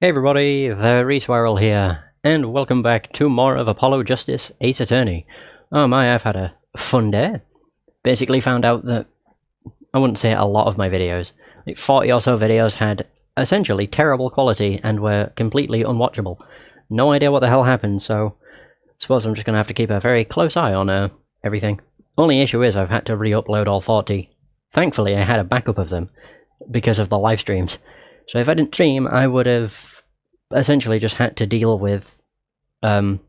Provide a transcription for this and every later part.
Hey everybody, the Reswirl here, and welcome back to more of Apollo Justice Ace Attorney. Oh my, I've had a fun day. Basically found out that, I wouldn't say a lot of my videos, like 40 or so videos had essentially terrible quality and were completely unwatchable. No idea what the hell happened, so I suppose I'm just going to have to keep a very close eye on everything. Only issue is I've had to re-upload all 40. Thankfully I had a backup of them because of the live streams. So if I didn't stream, I would have essentially just had to deal with 40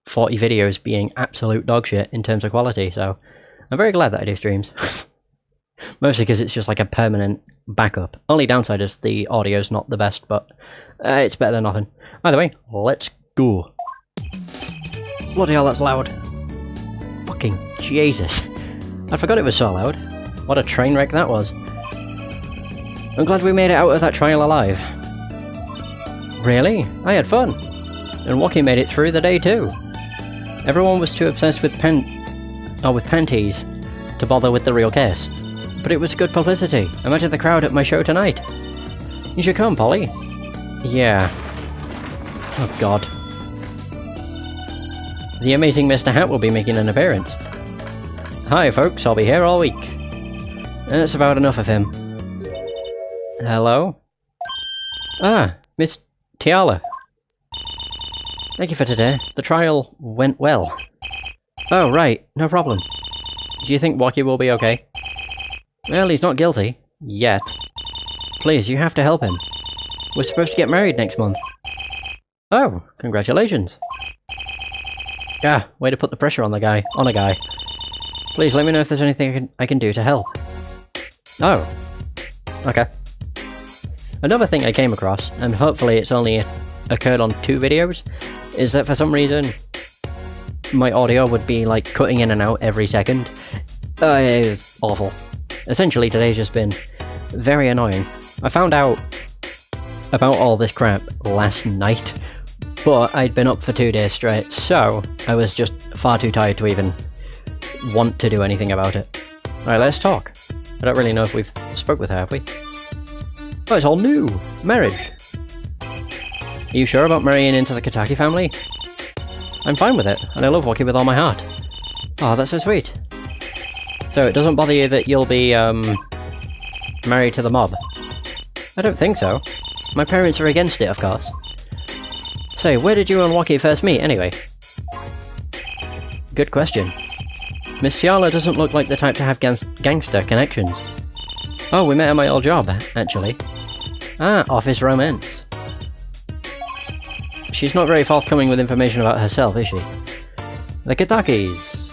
videos being absolute dogshit in terms of quality, so I'm very glad that I do streams. Mostly because it's just like a permanent backup. Only downside is the audio's not the best, but it's better than nothing. Either way, let's go. Bloody hell, that's loud. Fucking Jesus. I forgot it was so loud. What a train wreck that was. I'm glad we made it out of that trial alive. Really? I had fun. And Waki made it through the day too. Everyone was too obsessed with panties to bother with the real case. But it was good publicity. Imagine the crowd at my show tonight. You should come, Polly. Yeah. Oh god. The amazing Mr. Hat will be making an appearance. Hi folks, I'll be here all week. That's about enough of him. Hello? Ah, Miss Tiala. Thank you for today. The trial went well. Oh, right. No problem. Do you think Waki will be okay? Well, he's not guilty. Yet. Please, you have to help him. We're supposed to get married next month. Oh, congratulations. Ah, way to put the pressure on a guy. Please let me know if there's anything I can do to help. Oh. Okay. Another thing I came across, and hopefully it's only occurred on 2 videos, is that for some reason my audio would be like cutting in and out every second. It was awful. Essentially today's just been very annoying. I found out about all this crap last night, but I'd been up for 2 days straight, so I was just far too tired to even want to do anything about it. Alright, let's talk. I don't really know if we've spoke with her, have we? Oh, it's all new! Marriage! Are you sure about marrying into the Kitaki family? I'm fine with it, and I love Waki with all my heart. Oh, that's so sweet. So it doesn't bother you that you'll be, married to the mob? I don't think so. My parents are against it, of course. Say, where did you and Waki first meet, anyway? Good question. Miss Tiala doesn't look like the type to have gangster connections. Oh, we met at my old job, actually. Ah, office romance. She's not very forthcoming with information about herself, is she? The Kitakis.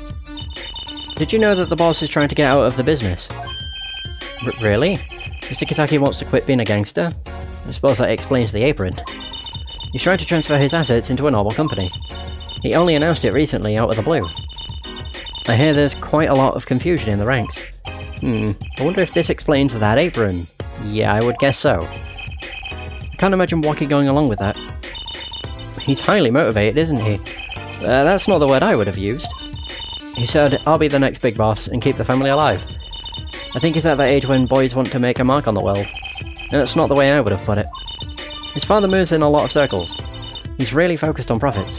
Did you know that the boss is trying to get out of the business? Really? Mr. Kitaki wants to quit being a gangster? I suppose that explains the apron. He's trying to transfer his assets into a normal company. He only announced it recently out of the blue. I hear there's quite a lot of confusion in the ranks. I wonder if this explains that apron. Yeah, I would guess so. I can't imagine Waki going along with that. He's highly motivated, isn't he? That's not the word I would have used. He said, I'll be the next big boss and keep the family alive. I think he's at that age when boys want to make a mark on the world. And that's not the way I would have put it. His father moves in a lot of circles. He's really focused on profits.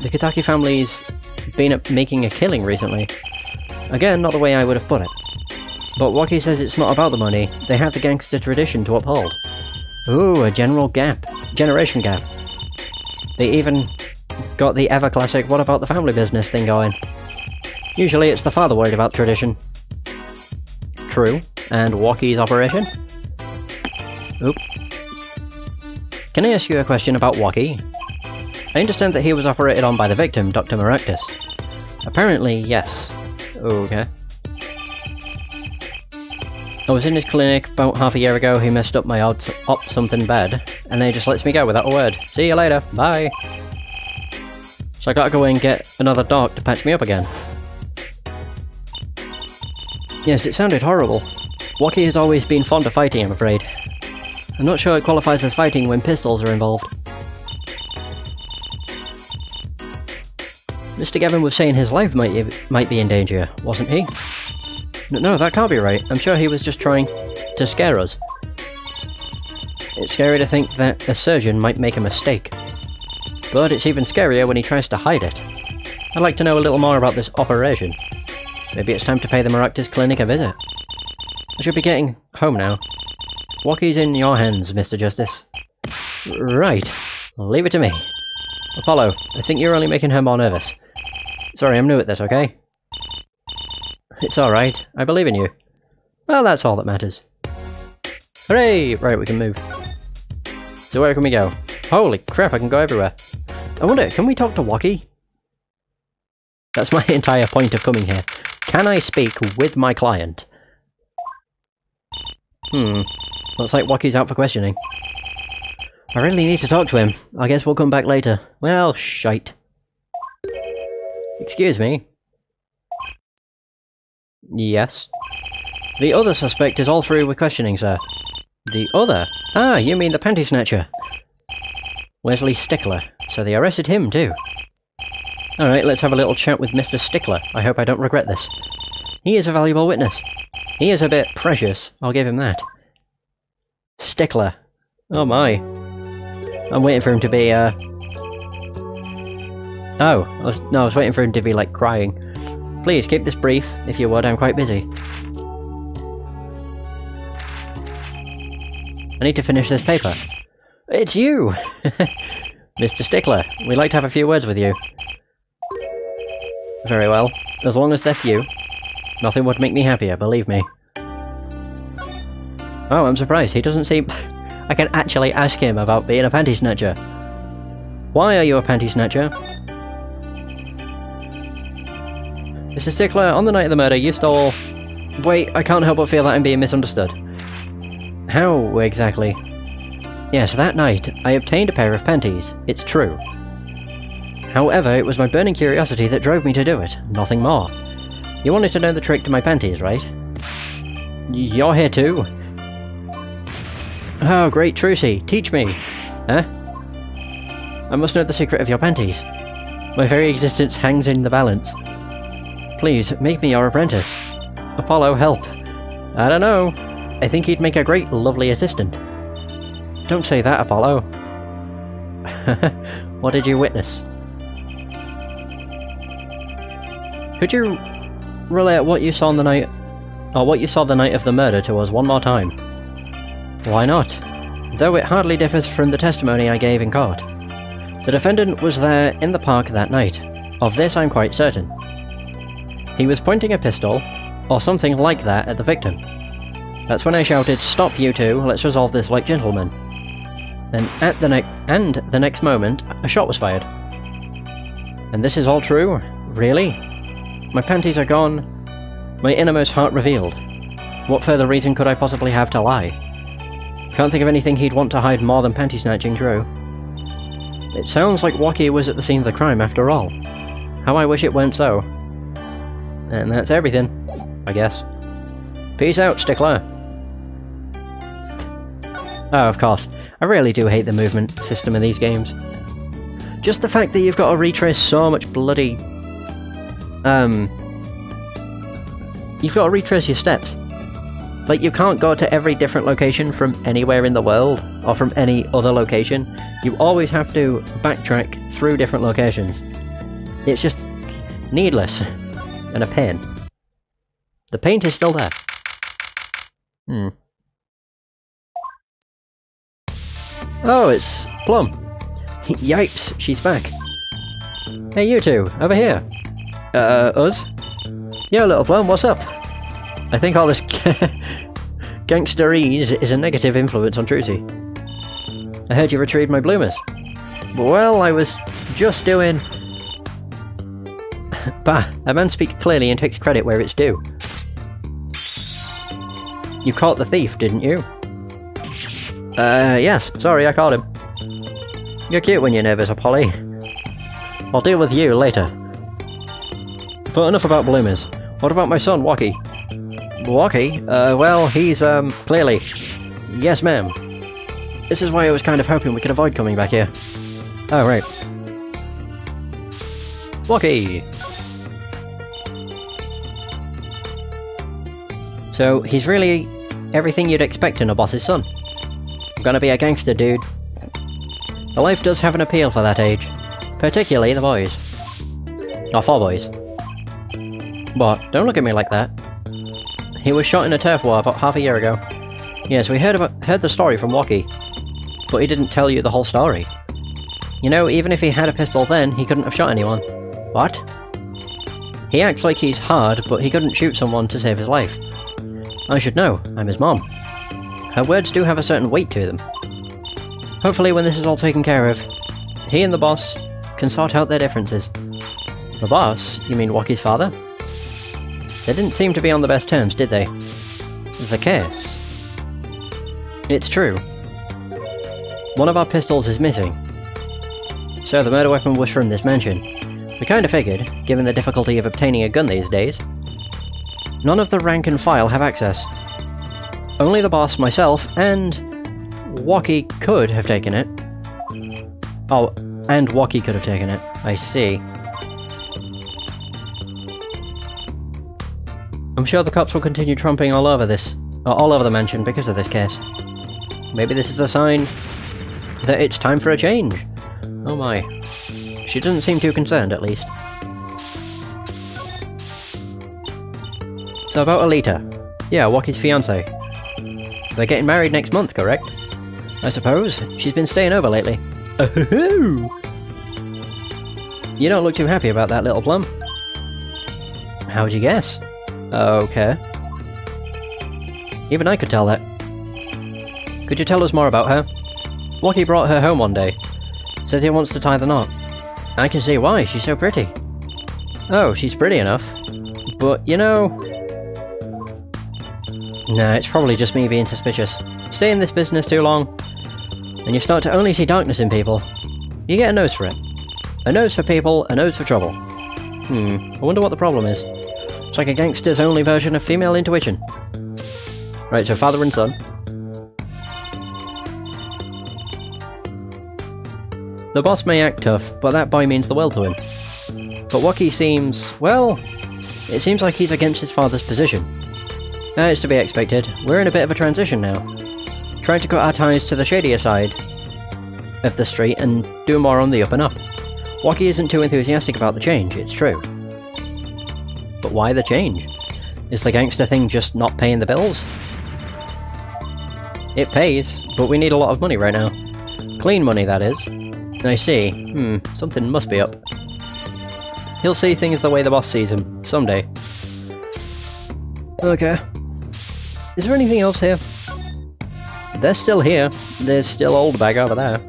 The Kitaki family's been making a killing recently. Again, not the way I would have put it. But Waki says it's not about the money, they have the gangster tradition to uphold. Ooh, a generation gap. They even got the ever classic what about the family business thing going. Usually it's the father worried about tradition. True. And Waki's operation? Oop. Can I ask you a question about Waki? I understand that he was operated on by the victim, Dr. Maractus. Apparently, yes. Okay. I was in his clinic about half a year ago. He messed up my op something bad, and then he just lets me go without a word. See you later, bye! So I gotta go and get another doc to patch me up again. Yes, it sounded horrible. Waki has always been fond of fighting, I'm afraid. I'm not sure it qualifies as fighting when pistols are involved. Mr. Gavin was saying his life might be in danger, wasn't he? No, that can't be right. I'm sure he was just trying to scare us. It's scary to think that a surgeon might make a mistake. But it's even scarier when he tries to hide it. I'd like to know a little more about this operation. Maybe it's time to pay the Maractus Clinic a visit. I should be getting home now. Walkie's in your hands, Mr. Justice. Right. Leave it to me. Apollo, I think you're only making her more nervous. Sorry, I'm new at this, okay? It's alright. I believe in you. Well, that's all that matters. Hooray! Right, we can move. So where can we go? Holy crap, I can go everywhere. I wonder, can we talk to Walkie? That's my entire point of coming here. Can I speak with my client? Looks like Walkie's out for questioning. I really need to talk to him. I guess we'll come back later. Well, shite. Excuse me? Yes? The other suspect is all through with questioning, sir. The other? Ah, you mean the panty snatcher. Wesley Stickler. So they arrested him, too. Alright, let's have a little chat with Mr. Stickler. I hope I don't regret this. He is a valuable witness. He is a bit precious, I'll give him that. Stickler. Oh my. I'm waiting for him to be, I was waiting for him to be, like, crying. Please, keep this brief, if you would, I'm quite busy. I need to finish this paper. It's you! Mr. Stickler, we'd like to have a few words with you. Very well. As long as they're few. Nothing would make me happier, believe me. Oh, I'm surprised. He doesn't seem... I can actually ask him about being a panty snatcher. Why are you a panty snatcher? Mr. Stickler, on the night of the murder, you stole... Wait, I can't help but feel that I'm being misunderstood. How exactly? Yes, that night, I obtained a pair of panties. It's true. However, it was my burning curiosity that drove me to do it, nothing more. You wanted to know the trick to my panties, right? You're here too? Oh, great, Trucy, teach me! Huh? I must know the secret of your panties. My very existence hangs in the balance. Please, make me your apprentice. Apollo, help. I don't know. I think he'd make a great, lovely assistant. Don't say that, Apollo. What did you witness? Could you relate what you saw on the night, or what you saw the night of the murder to us one more time? Why not? Though it hardly differs from the testimony I gave in court. The defendant was there in the park that night. Of this I'm quite certain. He was pointing a pistol, or something like that, at the victim. That's when I shouted, "Stop, you two, let's resolve this like gentlemen." And the next moment, a shot was fired. And this is all true? Really? My panties are gone. My innermost heart revealed. What further reason could I possibly have to lie? Can't think of anything he'd want to hide more than panty snatching, true. It sounds like Walkie was at the scene of the crime after all. How I wish it weren't so. And that's everything, I guess. Peace out, Stickler. Oh, of course. I really do hate the movement system in these games. Just the fact that you've got to retrace so much bloody... You've got to retrace your steps. Like, you can't go to every different location from anywhere in the world, or from any other location. You always have to backtrack through different locations. It's just needless. And a pain. The paint is still there. Oh, it's Plum. Yipes, she's back. Hey, you two, over here. Us? Yo, little Plum, what's up? I think all this gangsterese is a negative influence on Trucy. I heard you retrieved my bloomers. Well, I was just doing... Bah, a man speaks clearly and takes credit where it's due. You caught the thief, didn't you? Yes, sorry, I caught him. You're cute when you're nervous, Polly. I'll deal with you later. But enough about bloomers. What about my son, Walkie? Walkie? Well, he's, clearly... Yes, ma'am. This is why I was kind of hoping we could avoid coming back here. Oh, right. Walkie! So, he's really everything you'd expect in a boss's son. I'm gonna be a gangster, dude. The life does have an appeal for that age. Particularly the boys. Or for boys. What? Don't look at me like that. He was shot in a turf war about half a year ago. Yes, we heard the story from Wacky. But he didn't tell you the whole story. You know, even if he had a pistol then, he couldn't have shot anyone. What? He acts like he's hard, but he couldn't shoot someone to save his life. I should know. I'm his mom. Her words do have a certain weight to them. Hopefully when this is all taken care of, he and the boss can sort out their differences. The boss? You mean Wacky's father? They didn't seem to be on the best terms, did they? The case. It's true. One of our pistols is missing. So the murder weapon was from this mansion. We kinda figured, given the difficulty of obtaining a gun these days. None of the rank and file have access. Only the boss, myself, and Wacky could have taken it. Oh, and Wacky could have taken it. I see. I'm sure the cops will continue tromping all over the mansion because of this case. Maybe this is a sign that it's time for a change. Oh my. She doesn't seem too concerned, at least. So about Alita. Yeah, Wacky's fiancé. They're getting married next month, correct? I suppose. She's been staying over lately. Oh-ho-ho! You don't look too happy about that, little plum. How'd you guess? Okay. Even I could tell that. Could you tell us more about her? Wacky brought her home one day. Says he wants to tie the knot. I can see why, she's so pretty. Oh, she's pretty enough. But, you know... Nah, it's probably just me being suspicious. Stay in this business too long, and you start to only see darkness in people. You get a nose for it. A nose for people, a nose for trouble. I wonder what the problem is. It's like a gangster's only version of female intuition. Right, so father and son. The boss may act tough, but that boy means the world to him. But Wacky seems... well... it seems like he's against his father's position. That is to be expected. We're in a bit of a transition now. Trying to cut our ties to the shadier side of the street and do more on the up and up. Wacky isn't too enthusiastic about the change, it's true. But why the change? Is the gangster thing just not paying the bills? It pays, but we need a lot of money right now. Clean money, that is. I see. Something must be up. He'll see things the way the boss sees them, someday. Okay. Is there anything else here? They're still here. There's still old bag over there.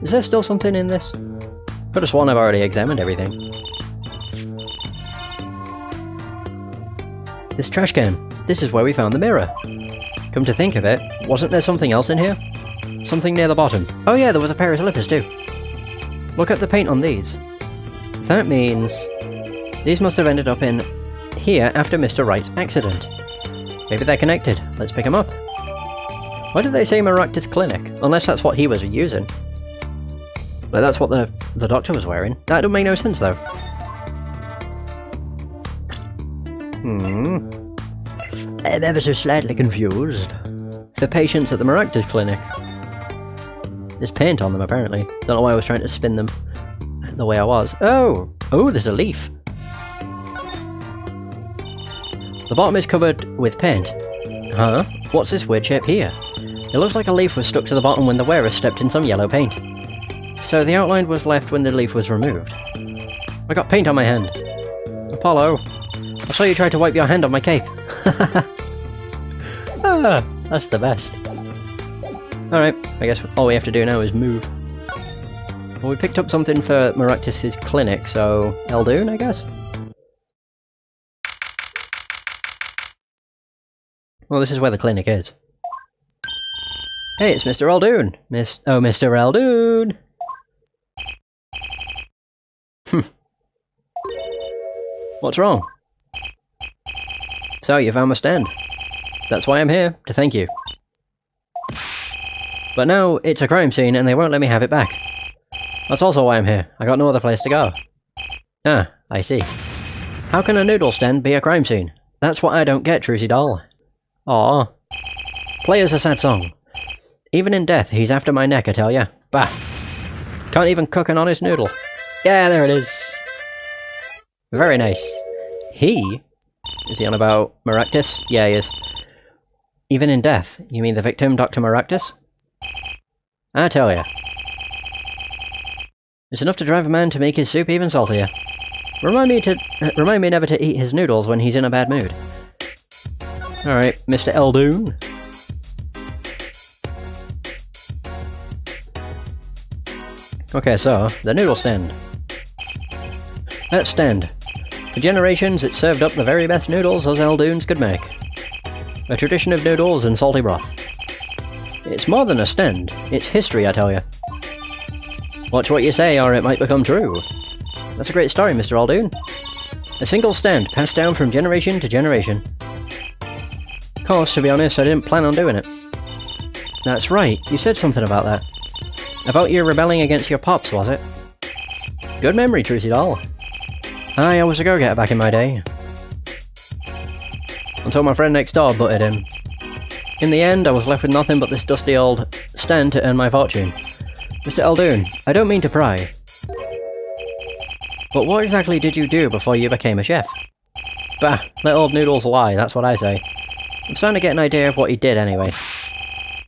Is there still something in this? Could have sworn I've already examined everything. This trash can. This is where we found the mirror. Come to think of it, wasn't there something else in here? Something near the bottom. Oh yeah, there was a pair of slippers too. Look at the paint on these. That means... these must have ended up in here after Mr. Wright's accident. Maybe they're connected. Let's pick them up. Why did they say Maractus Clinic? Unless that's what he was using. But that's what the doctor was wearing. That don't make no sense though. I'm ever so slightly confused. The patients at the Maractus Clinic. There's paint on them apparently. Don't know why I was trying to spin them the way I was. Oh! Oh, there's a leaf. The bottom is covered with paint. Huh? What's this weird shape here? It looks like a leaf was stuck to the bottom when the wearer stepped in some yellow paint. So the outline was left when the leaf was removed. I got paint on my hand. Apollo, I saw you try to wipe your hand on my cape. Ah, that's the best. Alright, I guess all we have to do now is move. Well, we picked up something for Maractus' clinic, so... Eldoon, I guess? Well, this is where the clinic is. Hey, it's Mr. Eldoon! Oh, Mr. Eldoon! What's wrong? So, you found my stand. That's why I'm here, to thank you. But now, it's a crime scene and they won't let me have it back. That's also why I'm here. I got no other place to go. Ah, I see. How can a noodle stand be a crime scene? That's what I don't get, Trucy doll. Aww. Play us a sad song. Even in death, he's after my neck, I tell ya. Bah! Can't even cook an honest noodle. Yeah, there it is. Very nice. He? Is he on about Maractus? Yeah, he is. Even in death? You mean the victim, Dr. Maractus? I tell ya. It's enough to drive a man to make his soup even saltier. Remind me never to eat his noodles when he's in a bad mood. Alright, Mr. Eldoon. Okay, so, the noodle stand. That stand. For generations, it served up the very best noodles us Eldoons could make. A tradition of noodles and salty broth. It's more than a stand, it's history, I tell you. Watch what you say, or it might become true. That's a great story, Mr. Eldoon. A single stand passed down from generation to generation. Of course, to be honest, I didn't plan on doing it. That's right, you said something about that. About you rebelling against your pops, was it? Good memory, Trucy doll. I was a go-getter back in my day. Until my friend next door butted in. In the end, I was left with nothing but this dusty old stand to earn my fortune. Mr. Eldoon, I don't mean to pry. But what exactly did you do before you became a chef? Bah, let old noodles lie, that's what I say. I'm starting to get an idea of what he did anyway.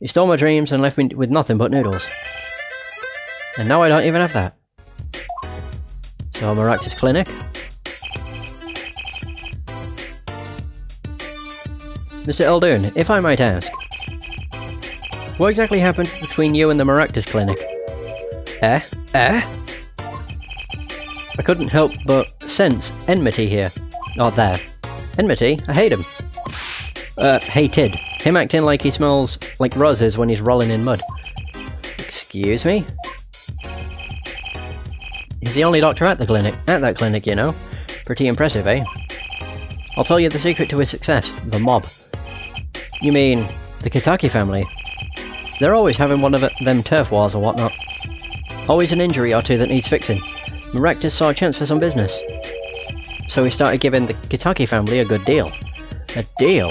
He stole my dreams and left me with nothing but noodles. And now I don't even have that. So, Maractus Clinic? Mr. Eldoon, if I might ask, what exactly happened between you and the Maractus Clinic? I couldn't help but sense enmity here. Oh, there. Enmity? I hate him. Hated. Him acting like he smells like roses when he's rolling in mud. Excuse me? He's the only doctor at that clinic, you know. Pretty impressive, eh? I'll tell you the secret to his success. The mob. You mean, the Kitaki family? They're always having one of them turf wars or whatnot. Always an injury or two that needs fixing. Maractus saw a chance for some business. So he started giving the Kitaki family a good deal. A deal?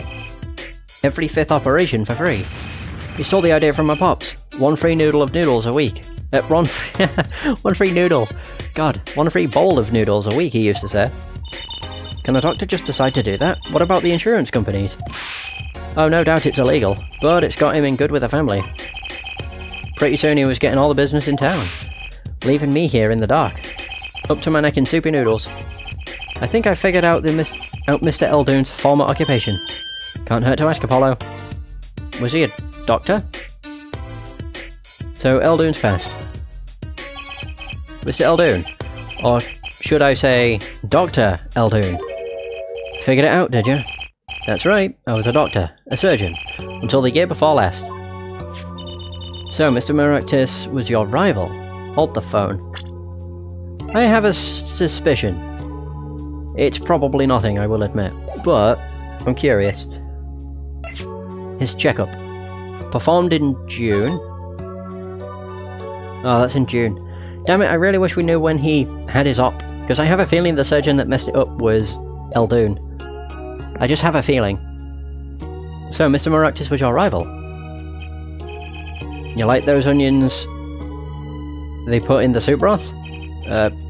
Every 5th operation for free. He stole the idea from my pops. One free noodle of noodles a week. One free noodle. God, one free bowl of noodles a week, he used to say. Can a doctor just decide to do that? What about the insurance companies? Oh, no doubt it's illegal, but it's got him in good with the family. Pretty soon he was getting all the business in town, leaving me here in the dark, up to my neck in soupy noodles. I think I figured out Mr. Eldoon's former occupation. Can't hurt to ask, Apollo. Was he a doctor? So Eldoon's passed. Mr. Eldoon, or should I say, Dr. Eldoon. Figured it out, did you? That's right, I was a doctor, a surgeon, until the year before last. So, Mr. Maractus was your rival. Hold the phone. I have a suspicion. It's probably nothing, I will admit, but I'm curious. His checkup. Performed in June? Oh, that's in June. Damn it, I really wish we knew when he had his op, because I have a feeling the surgeon that messed it up was Eldoon. I just have a feeling. So, Mr. Maractus was your rival? You like those onions they put in the soup broth?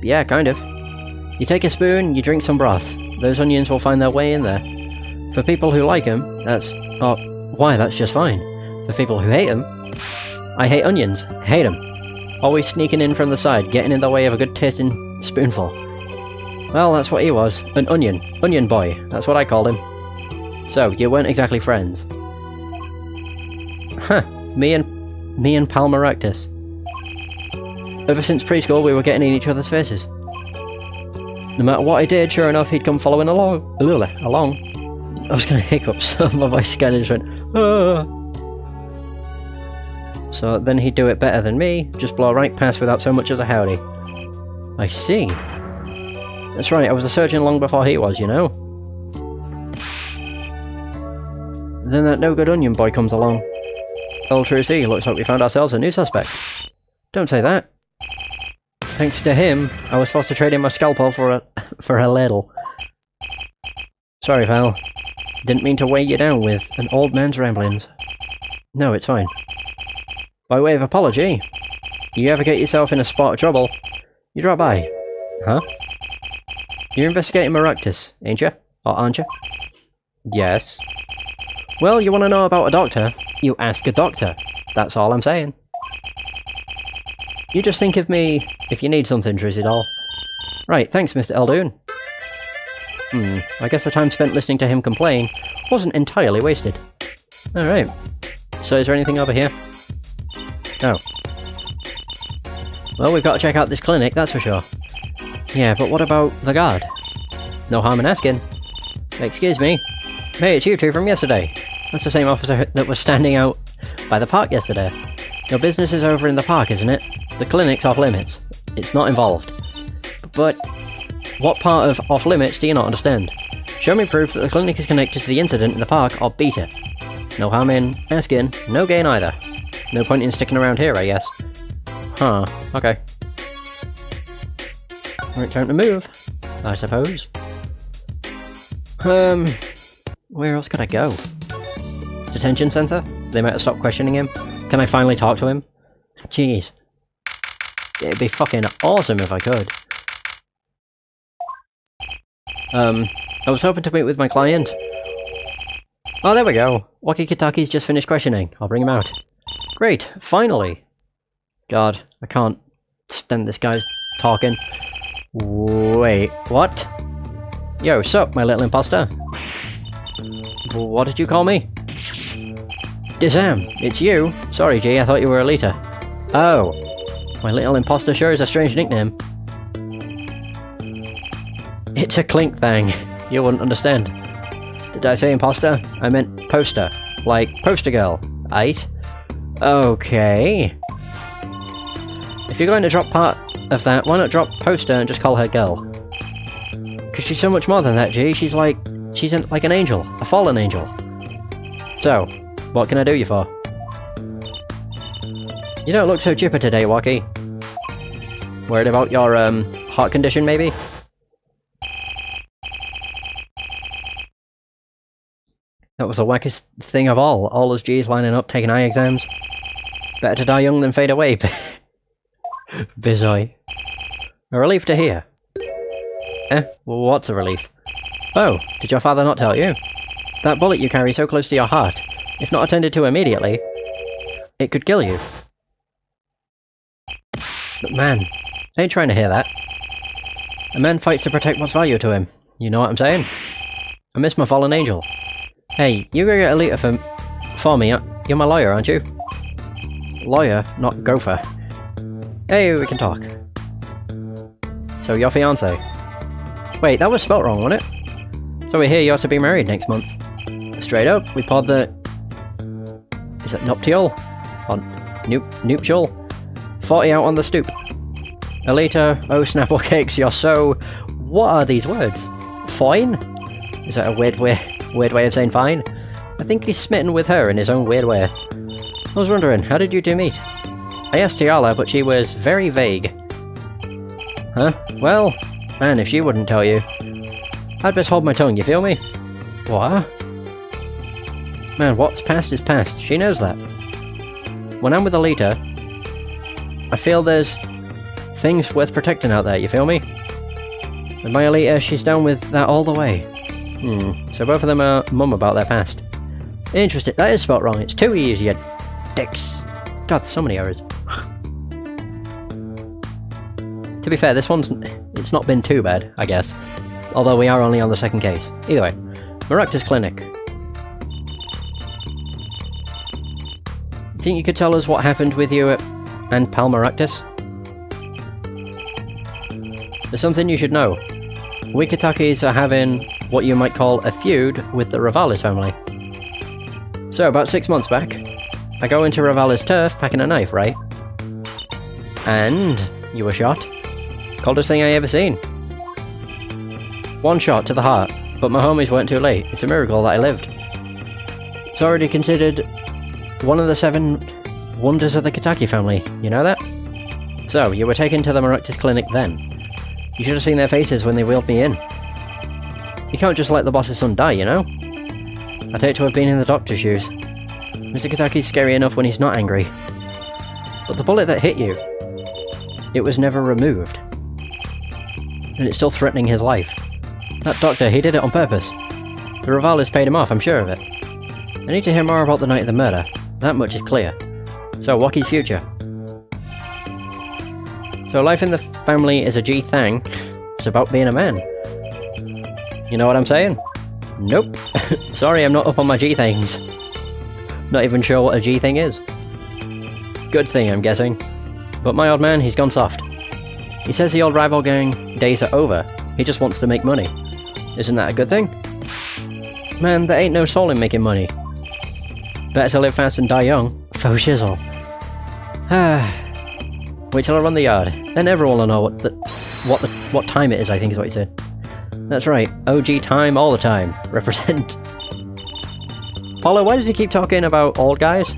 Yeah, kind of. You take a spoon, you drink some broth. Those onions will find their way in there. For people who like them, that's just fine. For people who hate them, I hate onions. Hate them. Always sneaking in from the side, getting in the way of a good tasting spoonful. Well, that's what he was. An onion. Onion boy. That's what I called him. So, you weren't exactly friends. Huh. Me and Pal Maractus. Ever since preschool, we were getting in each other's faces. No matter what I did, sure enough, he'd come following along. I was gonna hiccup, so my voice kind of just went, ah. So then he'd do it better than me, just blow right past without so much as a howdy. I see. That's right, I was a surgeon long before he was, you know. Then that no-good onion boy comes along. Old Trucy, looks like we found ourselves a new suspect. Don't say that. Thanks to him, I was forced to trade in my scalpel for a ladle. Sorry, pal. Didn't mean to weigh you down with an old man's ramblings. No, it's fine. by way of apology, you ever get yourself in a spot of trouble, you drop by. Huh? You're investigating Maractus, ain't you? Or aren't you? Yes. Well, you want to know about a doctor? You ask a doctor. That's all I'm saying. You just think of me if you need something, Trucy doll. Right, thanks, Mr. Eldoon. I guess the time spent listening to him complain wasn't entirely wasted. Alright. So is there anything over here? Oh. Well, we've got to check out this clinic, that's for sure. Yeah, but what about the guard? No harm in asking. Excuse me. Hey, it's you two from yesterday. That's the same officer that was standing out by the park yesterday. Your business is over in the park, isn't it? The clinic's off limits. It's not involved. But what part of off limits do you not understand? Show me proof that the clinic is connected to the incident in the park, or beat it. No harm in asking, no gain either. No point in sticking around here, I guess. Huh, okay. Right, time to move, I suppose. Where else could I go? Detention center? They might have stopped questioning him. Can I finally talk to him? Jeez. It'd be fucking awesome if I could. I was hoping to meet with my client. Oh, there we go. Walkie-Kitaki's just finished questioning. I'll bring him out. Great, finally! God, I can't stand this guy's talking. Wait, what? Yo, sup, my little imposter? What did you call me? Dizam, it's you? Sorry, G, I thought you were Alita. Oh, my little imposter sure is a strange nickname. It's a clink thing. You wouldn't understand. Did I say imposter? I meant poster. Like poster girl. Aight? Okay. If you're going to drop part of that, why not drop poster and just call her girl? Because she's so much more than that, G. She's like an angel. A fallen angel. So, what can I do you for? You don't look so chipper today, Walkie. Worried about your, heart condition, maybe? That was the wackest thing of all those G's lining up taking eye exams. Better to die young than fade away, Bizoy. A relief to hear. Well, what's a relief? Oh, did your father not tell you? That bullet you carry so close to your heart, if not attended to immediately, it could kill you. But man, I ain't trying to hear that. A man fights to protect what's value to him. You know what I'm saying? I miss my fallen angel. Hey, you go get a letter for me. You're my lawyer, aren't you? Lawyer, not gopher. Hey, we can talk. So, your fiancé. Wait, that was spelt wrong, wasn't it? So we hear you're to be married next month. Straight up, we poured the... Is it nuptial? Or nuptial? 40 out on the stoop. Alita, oh Snapple Cakes, you're so... What are these words? Fine? Is that a weird way of saying fine? I think he's smitten with her in his own weird way. I was wondering, how did you two meet? I asked Tiala, but she was very vague. Huh? Well, man, if she wouldn't tell you, I'd best hold my tongue, you feel me? What? Man, what's past is past. She knows that. When I'm with Alita, I feel there's things worth protecting out there, you feel me? With my Alita, she's down with that all the way. So both of them are mum about their past. Interesting. That is spelt wrong. It's too easy, you dicks. God, there's so many errors. To be fair, this one's... It's not been too bad, I guess. Although we are only on the second case. Either way. Maractus Clinic. Think you could tell us what happened with you and Pal Maractus? There's something you should know. Wikitakis are having what you might call a feud with the Ravalis family. So, about 6 months back, I go into Ravala's turf packing a knife, right? And you were shot. Coldest thing I ever seen. One shot to the heart, but my homies weren't too late. It's a miracle that I lived. It's already considered one of the 7 wonders of the Kitaki family, you know that? So, you were taken to the Maractus Clinic then. You should have seen their faces when they wheeled me in. You can't just let the boss's son die, you know? I'd hate to have been in the doctor's shoes. Mr. Kitaki's scary enough when he's not angry. But the bullet that hit you, it was never removed. And it's still threatening his life. That doctor, he did it on purpose. The Rivales paid him off, I'm sure of it. I need to hear more about the night of the murder. That much is clear. So, Waki's future. So, life in the family is a G thing. It's about being a man. You know what I'm saying? Nope. Sorry, I'm not up on my G things. Not even sure what a G thing is. Good thing, I'm guessing. But my old man, he's gone soft. He says the old rival gang days are over. He just wants to make money. Isn't that a good thing? Man, there ain't no soul in making money. Better to live fast and die young. Faux shizzle. Wait till I run the yard. Then everyone will know what time it is, I think is what he said. That's right. OG time all the time. Represent. Paulo, why does he keep talking about old guys?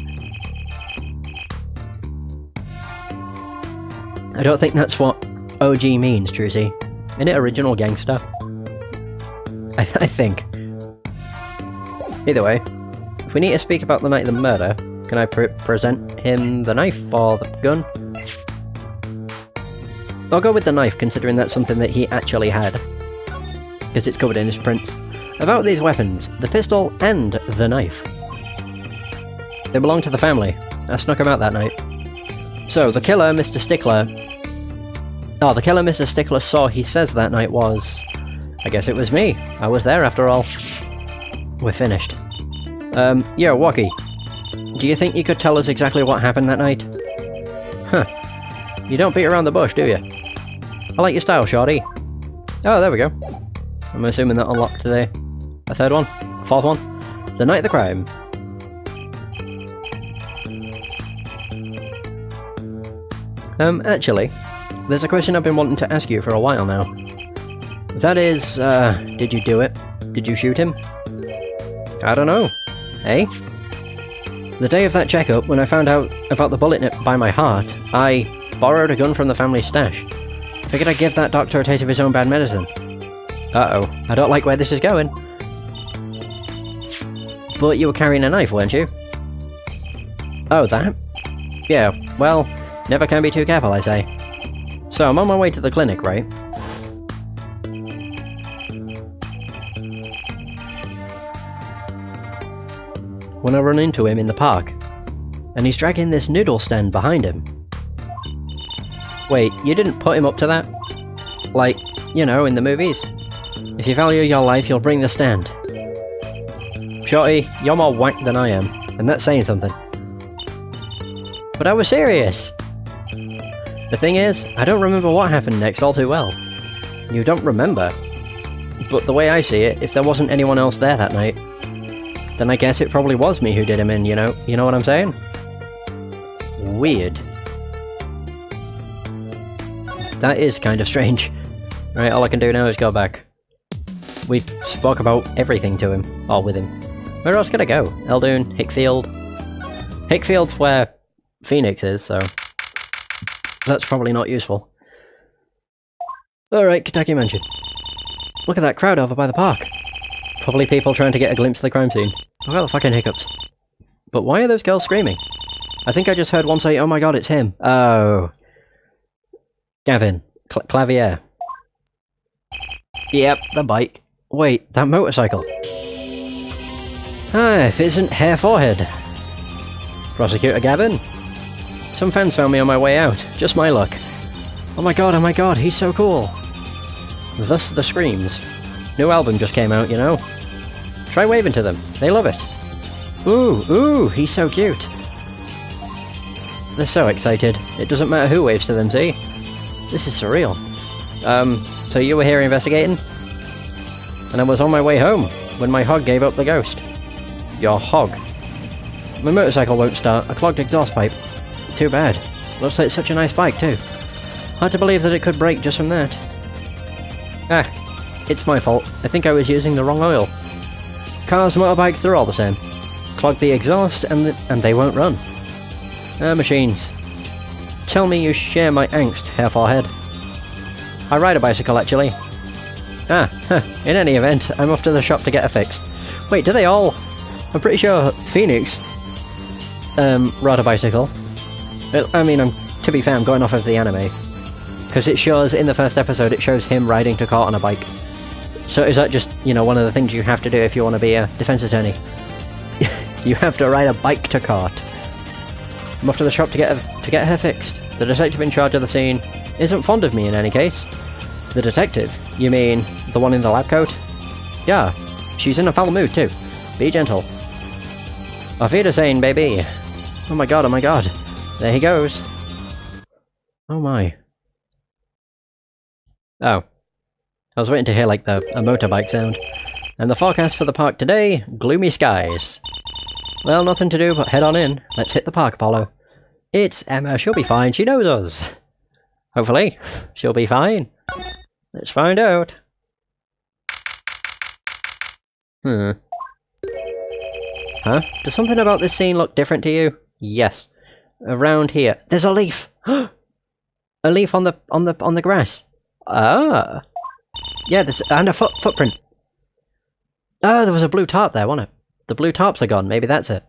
I don't think that's what OG means, Trucy. Isn't it original gangster? I think. Either way, if we need to speak about the night of the murder, can I present him the knife or the gun? I'll go with the knife, considering that's something that he actually had. Because it's covered in his prints. About these weapons, the pistol and the knife. They belong to the family. I snuck them out that night. So, the killer, Mr. Stickler... Oh, the killer Mr. Stickler saw he says that night was... I guess it was me. I was there after all. We're finished. Yo, Waki. Do you think you could tell us exactly what happened that night? Huh. You don't beat around the bush, do you? I like your style, shorty. Oh, there we go. I'm assuming that unlocked today. A third one? A fourth one? The night of the crime. Actually, there's a question I've been wanting to ask you for a while now. That is, did you do it? Did you shoot him? I don't know. Eh? The day of that checkup, when I found out about the bullet nipped by my heart, I borrowed a gun from the family stash. Figured I'd give that doctor a taste of his own bad medicine. Uh-oh, I don't like where this is going. But you were carrying a knife, weren't you? Oh, that? Yeah, well, never can be too careful, I say. So, I'm on my way to the clinic, right? When I run into him in the park, and he's dragging this noodle stand behind him. Wait, you didn't put him up to that? Like, you know, in the movies? If you value your life, you'll bring the stand. Shorty, you're more wank than I am, and that's saying something. But I was serious! The thing is, I don't remember what happened next all too well. You don't remember? But the way I see it, if there wasn't anyone else there that night, then I guess it probably was me who did him in, you know what I'm saying? Weird. That is kind of strange. Right, all I can do now is go back. We spoke about everything to him, or with him. Where else could I go? Eldoon, Hickfield? Hickfield's where Phoenix is, so that's probably not useful. Alright, Kentucky Mansion. Look at that crowd over by the park. Probably people trying to get a glimpse of the crime scene. I've got the fucking hiccups. But why are those girls screaming? I think I just heard one say, oh my god, it's him. Oh. Gavin. Clavier. Yep, the bike. Wait, that motorcycle. Ah, if it isn't Hair Forehead. Prosecutor Gavin? Some fans found me on my way out. Just my luck. Oh my god, he's so cool. Thus the screams. New album just came out, you know. Try waving to them. They love it. Ooh, he's so cute. They're so excited. It doesn't matter who waves to them, see? This is surreal. So you were here investigating? And I was on my way home, when my hog gave up the ghost. Your hog? My motorcycle won't start. A clogged exhaust pipe. Too bad. Looks like such a nice bike, too. Hard to believe that it could break just from that. Ah, it's my fault. I think I was using the wrong oil. Cars, motorbikes, they're all the same. Clog the exhaust and they won't run. Machines. Tell me you share my angst, Hair Forehead. I ride a bicycle, actually. In any event, I'm off to the shop to get it fixed. Wait, do they all? I'm pretty sure Phoenix, rode a bicycle. I mean, to be fair, I'm going off of the anime. Because it shows, in the first episode, it shows him riding to court on a bike. So is that just, you know, one of the things you have to do if you want to be a defense attorney? You have to ride a bike to court. I'm off to the shop to get her fixed. The detective in charge of the scene isn't fond of me in any case. The detective? You mean the one in the lab coat? Yeah, she's in a foul mood too. Be gentle. Auf Wiedersehen, baby. Oh my god, oh my god. There he goes. Oh my. Oh. I was waiting to hear like a motorbike sound. And the forecast for the park today, gloomy skies. Well, nothing to do but head on in. Let's hit the park, Apollo. It's Emma, she'll be fine, she knows us. Hopefully, she'll be fine. Let's find out. Huh? Does something about this scene look different to you? Yes. Around here. There's a leaf! A leaf on the grass. Ah. Yeah, and a footprint. Oh, there was a blue tarp there, wasn't it? The blue tarps are gone, maybe that's it.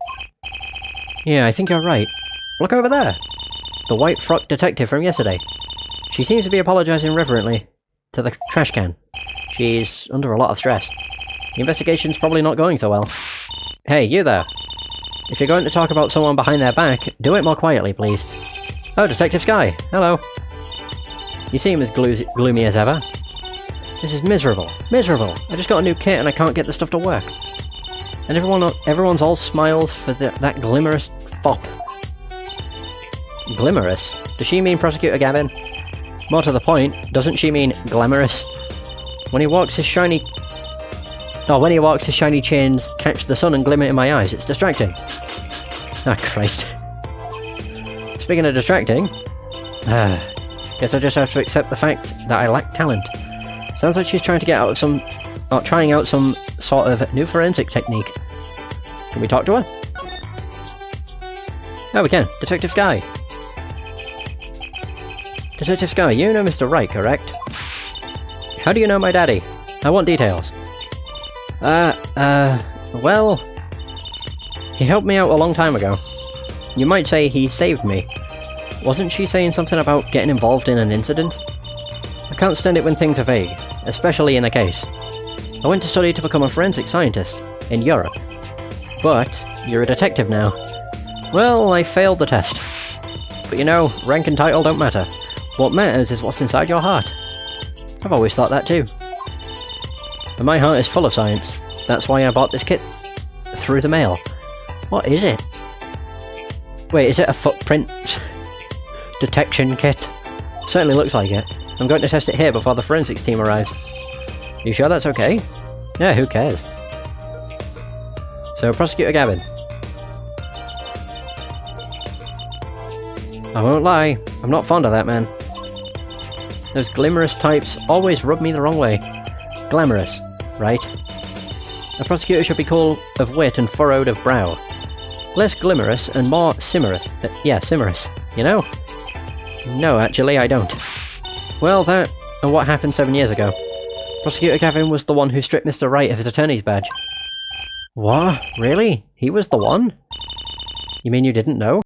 Yeah, I think you're right. Look over there! The white frock detective from yesterday. She seems to be apologising reverently to the trash can. She's under a lot of stress. The investigation's probably not going so well. Hey, you there! If you're going to talk about someone behind their back, do it more quietly, please. Oh, Detective Sky! Hello! You seem as gloomy as ever. This is miserable. Miserable! I just got a new kit and I can't get the stuff to work. And everyone's all smiles for that glimmerous fop. Glimmerous? Does she mean Prosecutor Gavin? More to the point, doesn't she mean glamorous? When he walks his shiny chains catch the sun and glimmer in my eyes, it's distracting. Ah, Christ. Speaking of distracting, guess I just have to accept the fact that I lack talent. Sounds like she's trying out some sort of new forensic technique. Can we talk to her? Oh, we can. Detective Sky. Detective Sky, you know Mr. Wright, correct? How do you know my daddy? I want details. Well... He helped me out a long time ago. You might say he saved me. Wasn't she saying something about getting involved in an incident? I can't stand it when things are vague, especially in a case. I went to study to become a forensic scientist, in Europe. But, you're a detective now. Well, I failed the test. But you know, rank and title don't matter. What matters is what's inside your heart. I've always thought that too. And my heart is full of science. That's why I bought this kit through the mail. What is it? Wait, is it a footprint detection kit? Certainly looks like it. I'm going to test it here before the forensics team arrives. You sure that's okay? Yeah, who cares? So, Prosecutor Gavin. I won't lie, I'm not fond of that man. Those glamorous types always rub me the wrong way. Glamorous, right? A prosecutor should be cool of wit and furrowed of brow. Less glimmerous and more simmerous. Yeah, simmerous. You know? No, actually, I don't. Well, that, and what happened 7 years ago. Prosecutor Gavin was the one who stripped Mr. Wright of his attorney's badge. What? Really? He was the one? You mean you didn't know?